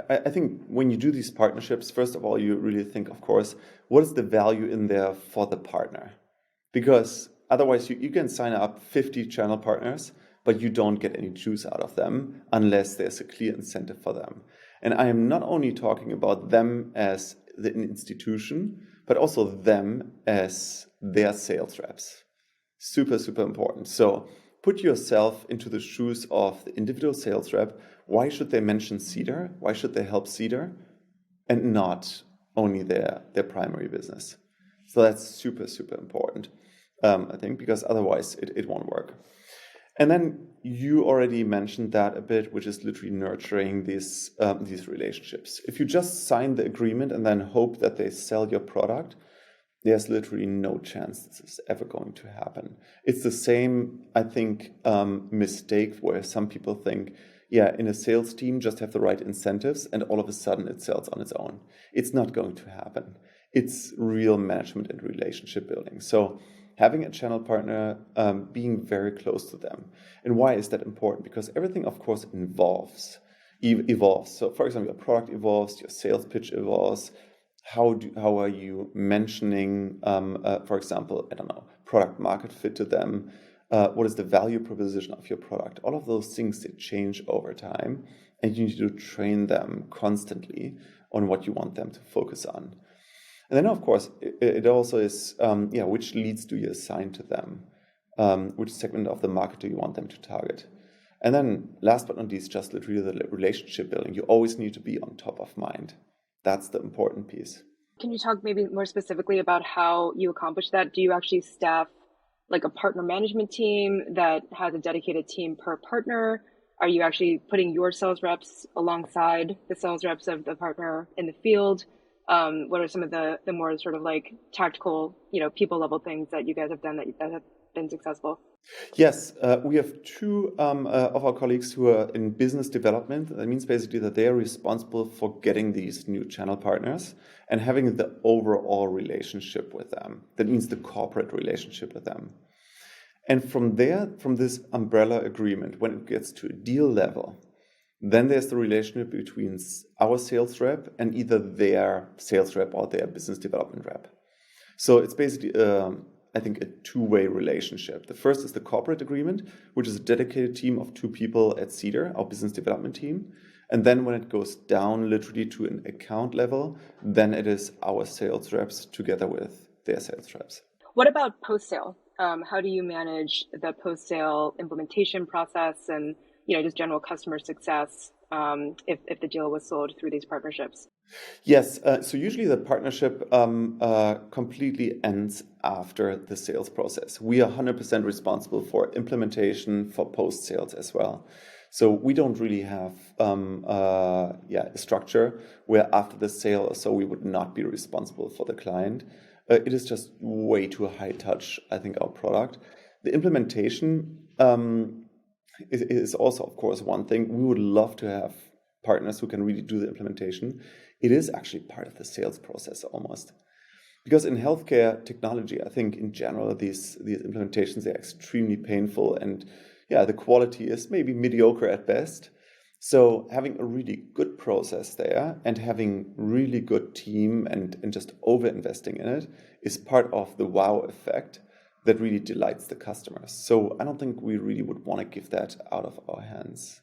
I think when you do these partnerships, first of all, you really think, of course, what is the value in there for the partner? Because otherwise you can sign up 50 channel partners, but you don't get any juice out of them unless there's a clear incentive for them. And I am not only talking about them as the institution, but also them as their sales reps. Super, super important. So put yourself into the shoes of the individual sales rep. Why should they mention Cedar? Why should they help Cedar and not only their primary business? So that's super, super important, I think, because otherwise it won't work. And then you already mentioned that a bit, which is literally nurturing these relationships. If you just sign the agreement and then hope that they sell your product, there's literally no chance this is ever going to happen. It's the same, I think, mistake where some people think, yeah, in a sales team, just have the right incentives and all of a sudden it sells on its own. It's not going to happen. It's real management and relationship building. So having a channel partner, being very close to them. And why is that important? Because everything, of course, evolves. So, for example, your product evolves, your sales pitch evolves. How are you mentioning, for example, I don't know, product market fit to them? What is the value proposition of your product? All of those things, they change over time, and you need to train them constantly on what you want them to focus on. And then, of course, it also is, which leads do you assign to them? Which segment of the market do you want them to target? And then, last but not least, just literally the relationship building. You always need to be on top of mind. That's the important piece. Can you talk maybe more specifically about how you accomplish that? Do you actually staff like a partner management team that has a dedicated team per partner? Are you actually putting your sales reps alongside the sales reps of the partner in the field? What are some of the more sort of like tactical, people level things that you guys have done that have been successful? Yes, we have two of our colleagues who are in business development. That means basically that they are responsible for getting these new channel partners and having the overall relationship with them. That means the corporate relationship with them. And from there, from this umbrella agreement, when it gets to a deal level, then there's the relationship between our sales rep and either their sales rep or their business development rep. So it's basically, I think, a two-way relationship. The first is the corporate agreement, which is a dedicated team of 2 people at Cedar, our business development team. And then when it goes down literally to an account level, then it is our sales reps together with their sales reps. What about post-sale? How do you manage the post-sale implementation process and just general customer success if the deal was sold through these partnerships? Yes, so usually the partnership completely ends after the sales process. We are 100% responsible for implementation, for post-sales as well. So we don't really have a structure where after the sale or so we would not be responsible for the client. It is just way too high touch, I think, our product. The implementation is also, of course, one thing. We would love to have partners who can really do the implementation. It is actually part of the sales process almost. Because in healthcare technology, I think in general, these implementations are extremely painful and the quality is maybe mediocre at best. So having a really good process there and having really good team and just over-investing in it is part of the wow effect that really delights the customers. So I don't think we really would want to give that out of our hands.